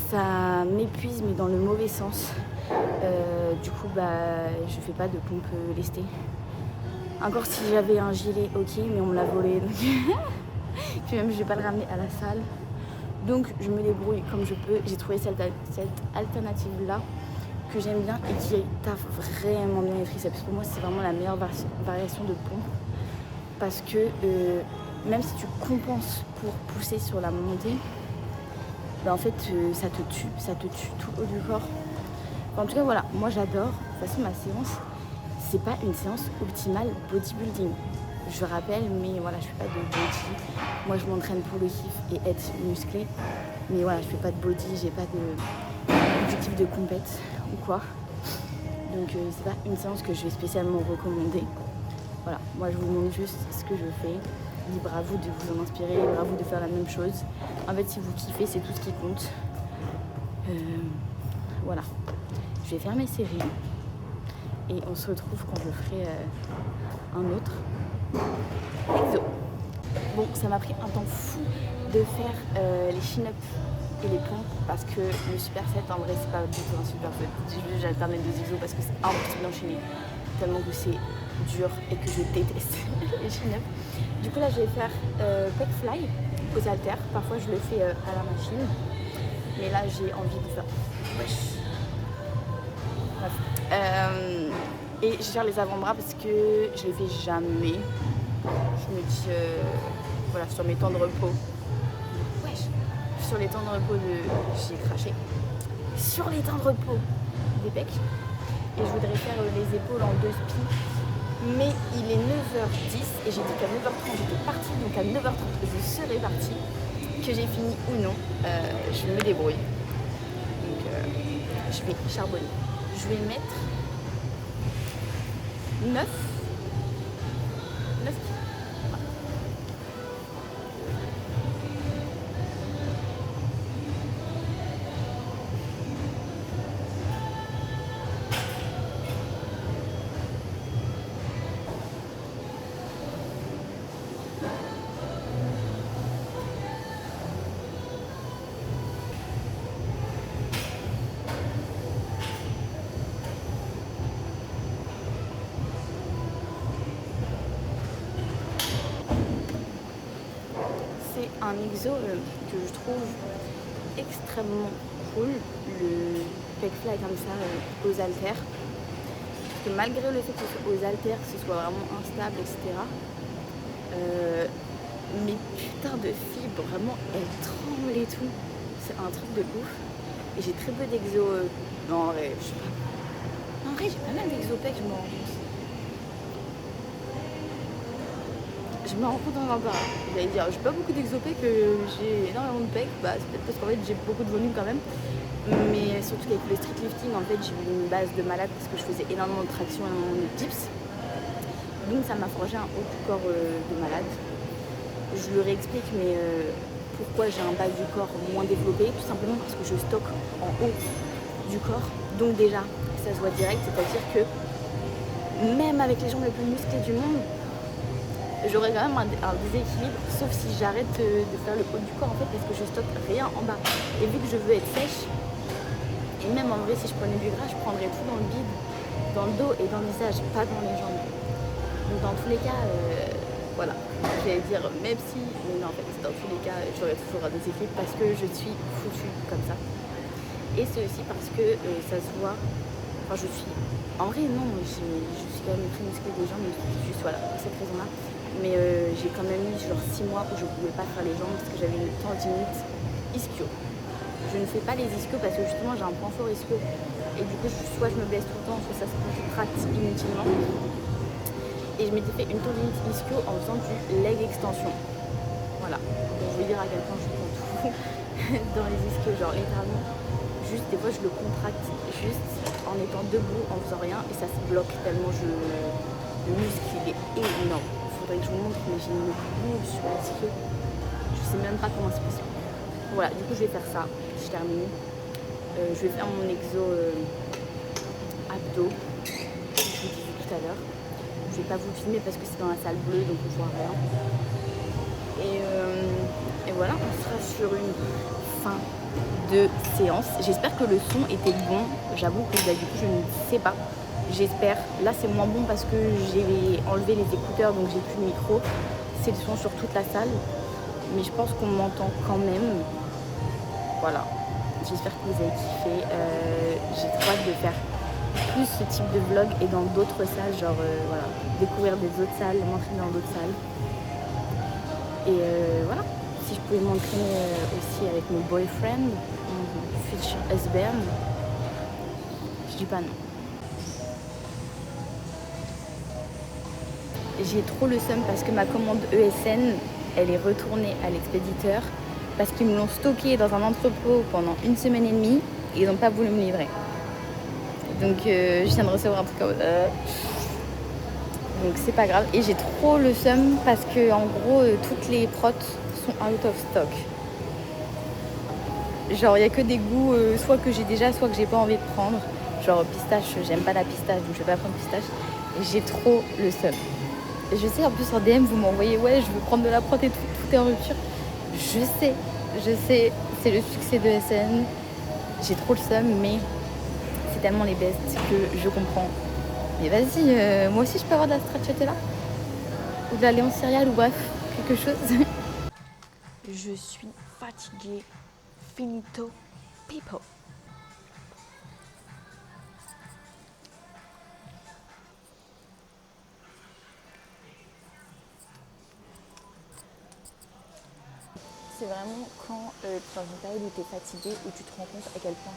[SPEAKER 1] ça m'épuise, mais dans le mauvais sens. Du coup, je fais pas de pompe lestée. Encore si j'avais un gilet, ok, mais on me l'a volé. Donc puis même, je vais pas le ramener à la salle. Donc, je me débrouille comme je peux. J'ai trouvé cette alternative-là que j'aime bien et qui taffe vraiment bien les triceps. Pour moi, c'est vraiment la meilleure variation de pompe. Parce que même si tu compenses pour pousser sur la montée, en fait, ça te tue tout le haut du corps. En tout cas, voilà, moi j'adore. De toute façon, ma séance, c'est pas une séance optimale bodybuilding. Je rappelle, mais voilà, je fais pas de body. Moi, je m'entraîne pour le kiff et être musclée. Mais voilà, je fais pas de body, j'ai pas d'objectif de compète ou quoi. Donc, c'est pas une séance que je vais spécialement recommander. Voilà, moi je vous montre juste ce que je fais. Libre à vous de vous en inspirer, libre à vous de faire la même chose. En fait, si vous kiffez, c'est tout ce qui compte. Voilà. Je vais faire mes séries. Et on se retrouve quand je ferai un autre exo. Bon, ça m'a pris un temps fou de faire les chin-ups et les pompes parce que le superset, en vrai, c'est pas du tout un superset. J'ai alterné 2 exos parce que c'est impossible d'enchaîner. Tellement que c'est dur et que je déteste les chin-ups. Du coup là je vais faire pec fly aux haltères. Parfois je le fais à la machine, mais là j'ai envie de faire et je vais faire les avant-bras parce que je les fais jamais. Je me dis voilà, sur mes temps de repos, sur les temps de repos j'ai craché, sur les temps de repos des pecs, et je voudrais faire les épaules en 2 spins. Mais il est 9h10 et j'ai dit qu'à 9h30 j'étais partie, donc à 9h30 je serai partie. que j'ai fini ou non, je me débrouille. Donc je vais charbonner. Je vais mettre 9 kilos. C'est un exo que je trouve extrêmement cool, le pec fly comme ça aux haltères. Parce que malgré le fait que ce soit aux haltères, que ce soit vraiment instable, etc. Mes putains de fibres, vraiment, elles tremblent et tout. C'est un truc de ouf. Et j'ai très peu d'exo. Non, en vrai, je sais pas. En vrai, j'ai pas mal d'exo pec, je me rends compte. Je me rends compte en bas. J'allais dire, j'ai pas beaucoup d'exopec, j'ai énormément de pec. Bah, c'est peut-être parce qu'en fait j'ai beaucoup de volume quand même. Mais surtout qu'avec le street lifting, en fait, j'ai eu une base de malade parce que je faisais énormément de traction, énormément de dips. Donc ça m'a forgé un haut du corps de malade. Je le réexplique, mais pourquoi j'ai un bas du corps moins développé? Tout simplement parce que je stocke en haut du corps. Donc déjà, ça se voit direct, c'est-à-dire que même avec les jambes les plus musclées du monde, j'aurais quand même un déséquilibre, sauf si j'arrête de faire le haut du corps en fait, parce que je stocke rien en bas. Et vu que je veux être sèche, et même en vrai si je prenais du gras, je prendrais tout dans le bide, dans le dos et dans le visage, pas dans les jambes. Donc dans tous les cas, voilà, j'allais dire même si, mais non en fait dans tous les cas j'aurais toujours un déséquilibre parce que je suis foutue comme ça. Et c'est aussi parce que ça se voit, enfin je suis, en vrai non, je suis quand même très musclée des jambes, mais juste voilà, pour cette raison-là. Mais j'ai quand même eu genre 6 mois où je ne pouvais pas faire les jambes parce que j'avais une tendinite ischio. Je ne fais pas les ischios parce que justement j'ai un point fort ischio. Et du coup, soit je me blesse tout le temps, soit ça se contracte inutilement. Et je m'étais fait une tendinite ischio en faisant du leg extension. Voilà. Donc je veux dire à quel point je prends tout dans les ischios. Genre littéralement, juste des fois je le contracte juste en étant debout, en faisant rien. Et ça se bloque tellement le muscle il est énorme. Faudrait que je vous montre, mais j'ai une boule sur l'ischio. Je sais même pas comment c'est possible. Voilà, du coup je vais faire ça, je termine. Je vais faire mon exo abdos, que je vous disais tout à l'heure. Je vais pas vous filmer parce que c'est dans la salle bleue, donc on voit rien. Et voilà, on sera sur une fin de séance. J'espère que le son était bon. J'avoue que du coup je ne sais pas. J'espère. Là c'est moins bon parce que j'ai enlevé les écouteurs donc j'ai plus le micro. C'est le son sur toute la salle. Mais je pense qu'on m'entend quand même. Voilà. J'espère que vous avez kiffé. J'ai trop hâte de faire plus ce type de vlog et dans d'autres salles. Genre voilà. Découvrir des autres salles, m'entraîner dans d'autres salles. Et voilà. Si je pouvais m'entraîner aussi avec mon boyfriend, mon future husband, je dis pas non. J'ai trop le seum parce que ma commande ESN, elle est retournée à l'expéditeur parce qu'ils me l'ont stocké dans un entrepôt pendant 1 semaine et demie et ils n'ont pas voulu me livrer. Donc je viens de recevoir un truc comme ça. Donc c'est pas grave. Et j'ai trop le seum parce que en gros toutes les protes sont out of stock. Genre il n'y a que des goûts soit que j'ai déjà, soit que j'ai pas envie de prendre. Genre pistache, j'aime pas la pistache donc je vais pas prendre pistache. Et j'ai trop le seum. Je sais, en plus en DM, vous m'envoyez, ouais, je veux prendre de la prot et tout est en rupture. Je sais, c'est le succès de SN. J'ai trop le seum, mais c'est tellement les bestes que je comprends. Mais vas-y, moi aussi je peux avoir de la stracciatella ou de la Léon céréale ou bref, quelque chose. Je suis fatiguée. Finito people. C'est vraiment quand tu es dans une période où tu es fatigué, où tu te rends compte à quel point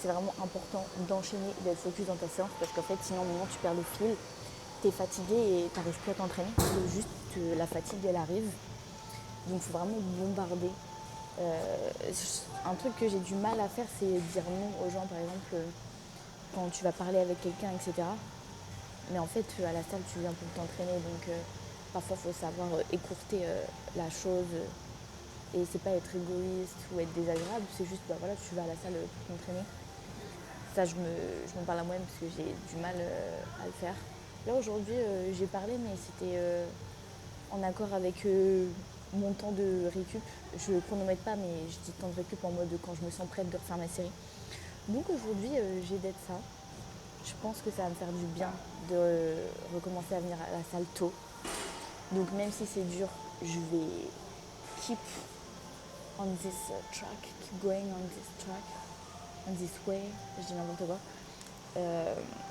[SPEAKER 1] c'est vraiment important d'enchaîner, d'être focus dans ta séance parce qu'en fait sinon au moment où tu perds le fil, tu es fatigué et tu n'arrives plus à t'entraîner. Juste la fatigue elle arrive. Donc il faut vraiment bombarder Un truc que j'ai du mal à faire, c'est dire non aux gens, par exemple, quand tu vas parler avec quelqu'un, etc. Mais en fait, à la salle, tu viens pour t'entraîner, donc parfois, il faut savoir écourter la chose. Et c'est pas être égoïste ou être désagréable, c'est juste, voilà, tu vas à la salle pour t'entraîner. Ça, je m'en parle à moi-même parce que j'ai du mal à le faire. Là, aujourd'hui, j'ai parlé, mais c'était en accord avec mon temps de récup. Je ne chronomètre pas, mais je dis temps de récup en mode quand je me sens prête de refaire ma série. Donc aujourd'hui, j'ai d'être ça. Je pense que ça va me faire du bien de recommencer à venir à la salle tôt. Donc même si c'est dur, je vais keep on this track, keep going on this track, on this way, je dis n'importe quoi.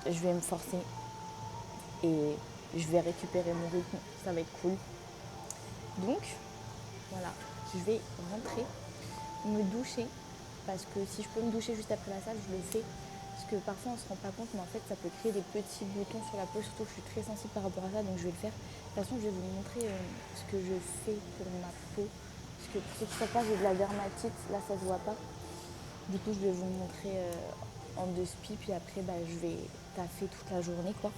[SPEAKER 1] Je vais me forcer et je vais récupérer mon rythme, ça va être cool. Donc voilà, je vais rentrer, me doucher, parce que si je peux me doucher juste après la salle, je le fais. Parce que parfois on ne se rend pas compte, mais en fait ça peut créer des petits boutons sur la peau, surtout que je suis très sensible par rapport à ça, donc je vais le faire. De toute façon, je vais vous montrer ce que je fais pour ma peau. Parce que pour ceux qui ne savent pas, j'ai de la dermatite, là ça se voit pas. Du coup, je vais vous montrer en 2 spi, puis après je vais taffer toute la journée, quoi.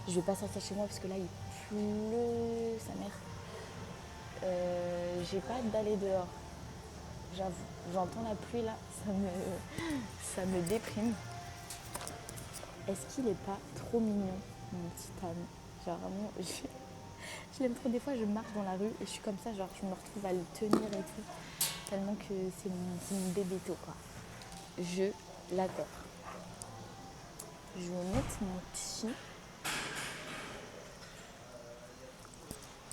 [SPEAKER 1] Je vais pas sortir chez moi parce que là il pleut, sa mère. J'ai pas hâte d'aller dehors, j'avoue. J'entends la pluie là, ça me déprime. Est-ce qu'il est pas trop mignon, mon petit âne? Genre vraiment, je l'aime trop. Des fois, je marche dans la rue et je suis comme ça, genre je me retrouve à le tenir et tout. Tellement que c'est mon bébéto, quoi. Je l'adore. Je vais mettre mon petit.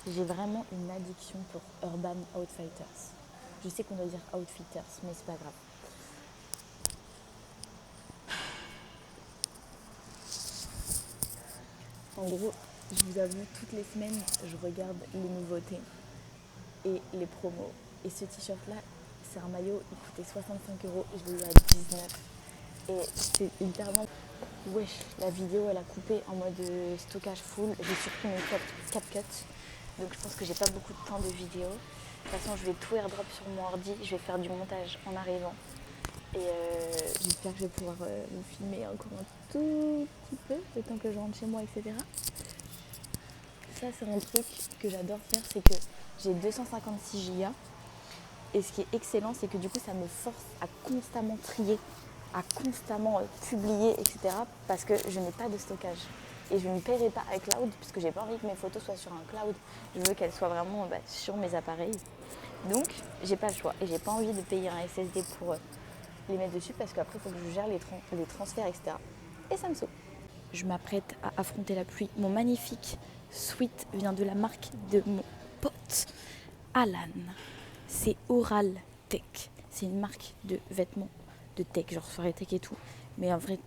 [SPEAKER 1] J'ai vraiment une addiction pour Urban Outfitters. Je sais qu'on doit dire Outfitters, mais c'est pas grave. En gros, je vous avoue, toutes les semaines, je regarde les nouveautés et les promos. Et ce t-shirt-là, c'est un maillot, il coûtait 65 € et je l'ai eu à 19. Et c'est littéralement... Wesh, la vidéo, elle a coupé en mode stockage full. J'ai surpris mes CapCut. Donc je pense que j'ai pas beaucoup de temps de vidéo. De toute façon, je vais tout airdrop sur mon ordi. Je vais faire du montage en arrivant. Et j'espère que je vais pouvoir vous filmer encore un tout petit peu, le temps que je rentre chez moi, etc. Ça, c'est un truc que j'adore faire, c'est que j'ai 256 Go. Et ce qui est excellent, c'est que du coup, ça me force à constamment trier, à constamment publier, etc. Parce que je n'ai pas de stockage. Et je ne paierai pas iCloud, puisque j'ai pas envie que mes photos soient sur un cloud. Je veux qu'elles soient vraiment sur mes appareils. Donc, j'ai pas le choix. Et j'ai pas envie de payer un SSD pour les mettre dessus, parce qu'après, il faut que je gère les transferts, etc. Et ça me saoule. Je m'apprête à affronter la pluie. Mon magnifique sweat vient de la marque de mon pote Alan. C'est Oral Tech. C'est une marque de vêtements de tech, genre soirée tech et tout. Mais en fait,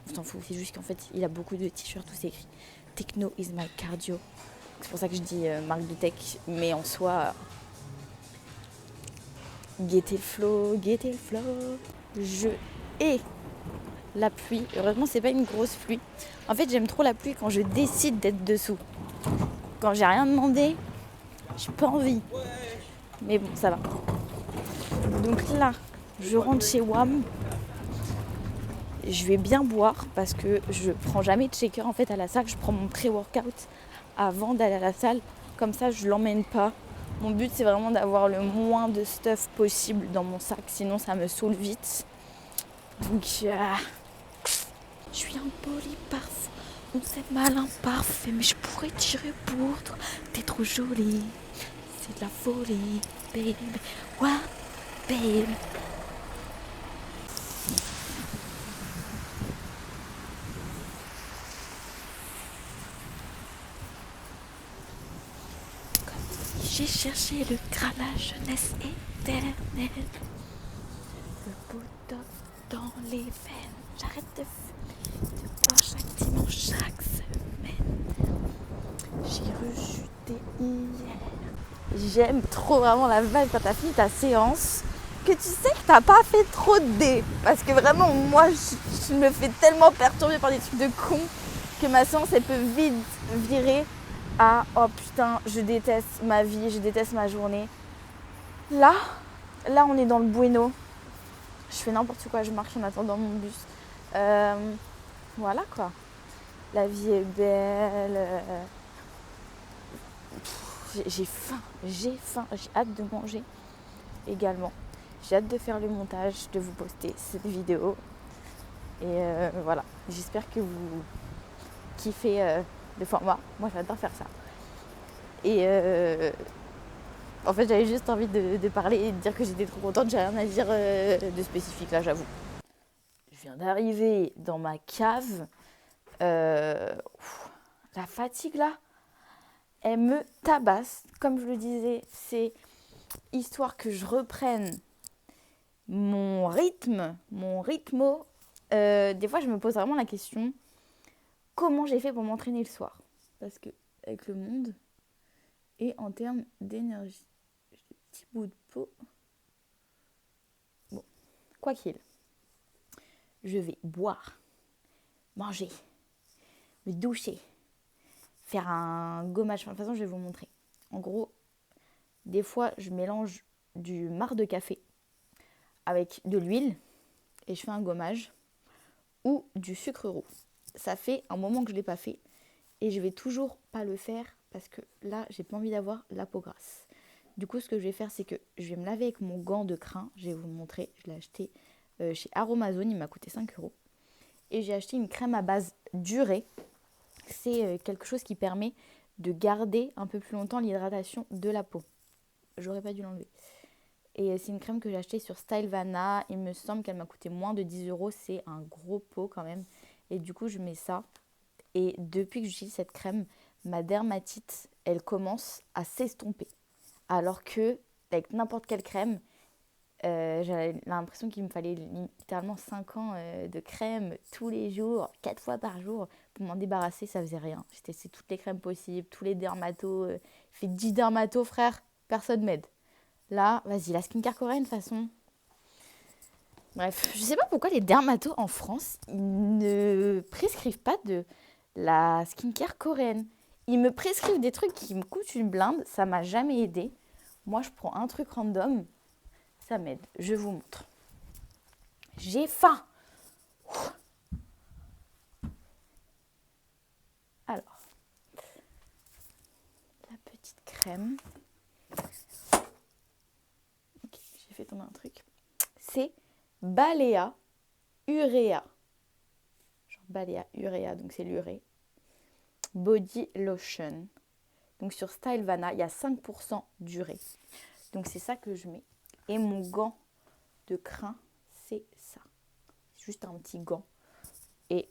[SPEAKER 1] on s'en fout. C'est juste qu'en fait, il a beaucoup de t-shirts où c'est écrit Techno is my cardio. C'est pour ça que je dis marque de tech. Mais en soi, guettez le flow, guettez le flow. Je hais la pluie. Heureusement, c'est pas une grosse pluie. En fait, j'aime trop la pluie quand je décide d'être dessous. Quand j'ai rien demandé, j'ai pas envie. Mais bon, ça va. Donc là, je rentre chez WAM. Je vais bien boire parce que je prends jamais de shaker en fait à la salle. Je prends mon pré-workout avant d'aller à la salle. Comme ça, je l'emmène pas. Mon but, c'est vraiment d'avoir le moins de stuff possible dans mon sac. Sinon, ça me saoule vite. Donc, je suis un polyparfum. On sait malin parfait, mais je pourrais tirer pour toi. T'es trop jolie. C'est de la folie, baby. Ouais, baby. J'ai cherché le Graal, la jeunesse éternelle. Le botox dans les veines. J'arrête de boire chaque dimanche, chaque semaine. J'ai rechuté hier. J'aime trop vraiment la vibe quand t'as fini ta séance, que tu sais que t'as pas fait trop de dés. Parce que vraiment, moi, je me fais tellement perturber par des trucs de con que ma séance, elle peut vite virer à oh putain, je déteste ma vie, je déteste ma journée. Là, Là, on est dans le Bueno. Je fais n'importe quoi, je marche en attendant mon bus. Voilà quoi. La vie est belle. J'ai faim, j'ai hâte de manger également. J'ai hâte de faire le montage, de vous poster cette vidéo. Et voilà, j'espère que vous kiffez le format. Moi, j'adore faire ça. Et en fait, j'avais juste envie de parler et de dire que j'étais trop contente. J'ai rien à dire de spécifique là, j'avoue. Je viens d'arriver dans ma cave. La fatigue là, elle me tabasse. Comme je le disais, c'est histoire que je reprenne mon rythme, mon rythmo. Des fois, je me pose vraiment la question, comment j'ai fait pour m'entraîner le soir? Parce que avec le monde et en termes d'énergie, j'ai des petits bouts de peau. Bon, quoi qu'il, je vais boire, manger, me doucher, faire un gommage. De toute façon, je vais vous montrer. En gros, des fois, je mélange du marc de café avec de l'huile et je fais un gommage ou du sucre roux. Ça fait un moment que je ne l'ai pas fait et je vais toujours pas le faire parce que là, j'ai pas envie d'avoir la peau grasse. Du coup, ce que je vais faire, c'est que je vais me laver avec mon gant de crin. Je vais vous montrer. Je l'ai acheté chez Aromazone. Il m'a coûté 5 €. Et j'ai acheté une crème à base durée. C'est quelque chose qui permet de garder un peu plus longtemps l'hydratation de la peau. J'aurais pas dû l'enlever. Et c'est une crème que j'ai achetée sur Stylevana. Il me semble qu'elle m'a coûté moins de 10 €. C'est un gros pot quand même. Et du coup, je mets ça. Et depuis que j'utilise cette crème, ma dermatite, elle commence à s'estomper. Alors que avec n'importe quelle crème, j'avais l'impression qu'il me fallait littéralement 5 ans de crème tous les jours, 4 fois par jour. Pour m'en débarrasser, ça faisait rien. J'ai testé toutes les crèmes possibles, tous les dermatos. J'ai fait 10 dermatos, frère, personne m'aide. Là, vas-y, la skincare coréenne, de toute façon. Bref, je sais pas pourquoi les dermatos en France, ils ne prescrivent pas de la skincare coréenne. Ils me prescrivent des trucs qui me coûtent une blinde, ça m'a jamais aidé. Moi, je prends un truc random, ça m'aide. Je vous montre. J'ai faim. Alors, la petite crème. Ok, j'ai fait tomber un truc. C'est Balea Urea. Genre Balea Urea, donc c'est l'urée. Body Lotion. Donc sur Stylevana, il y a 5% d'urée. Donc c'est ça que je mets. Et mon gant de crin, c'est ça. C'est juste un petit gant. Et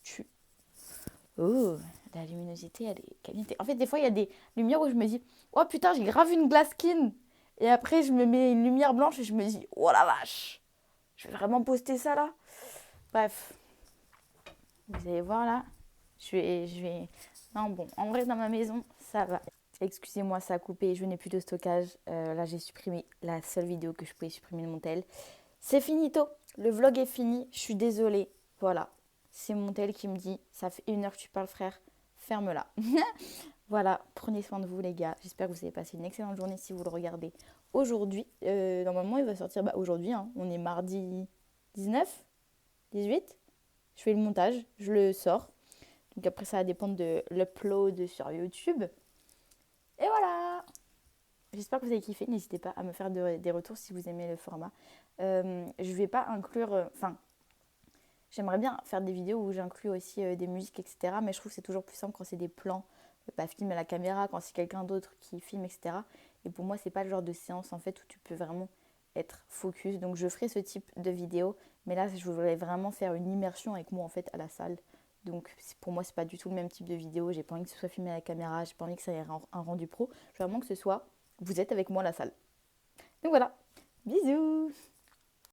[SPEAKER 1] tu... Oh, la luminosité, elle est qualité. En fait, des fois, il y a des lumières où je me dis, oh putain, j'ai grave une glass skin. Et après, je me mets une lumière blanche et je me dis, oh la vache, je vais vraiment poster ça là. Bref, vous allez voir là. Je vais... Non, bon, en vrai, dans ma maison, ça va. Excusez-moi, ça a coupé, je n'ai plus de stockage. Là, j'ai supprimé la seule vidéo que je pouvais supprimer de mon tel. C'est finito, le vlog est fini, je suis désolée. Voilà, c'est mon tel qui me dit, ça fait 1 heure que tu parles frère, ferme-la. Voilà, prenez soin de vous les gars. J'espère que vous avez passé une excellente journée si vous le regardez aujourd'hui. Normalement, il va sortir aujourd'hui, hein. On est mardi 19, 18. Je fais le montage, je le sors. Donc après, ça va dépendre de l'upload sur YouTube. Et voilà. J'espère que vous avez kiffé. N'hésitez pas à me faire des retours si vous aimez le format. Je vais pas inclure... j'aimerais bien faire des vidéos où j'inclus aussi des musiques, etc. Mais je trouve que c'est toujours plus simple quand c'est des plans, filmer à la caméra, quand c'est quelqu'un d'autre qui filme, etc. Et pour moi, c'est pas le genre de séance en fait où tu peux vraiment être focus. Donc je ferai ce type de vidéo. Mais là, je voudrais vraiment faire une immersion avec moi en fait à la salle. Donc pour moi, c'est pas du tout le même type de vidéo. J'ai pas envie que ce soit filmé à la caméra. J'ai pas envie que ça ait un rendu pro. Je veux vraiment que ce soit, vous êtes avec moi à la salle. Donc voilà. Bisous!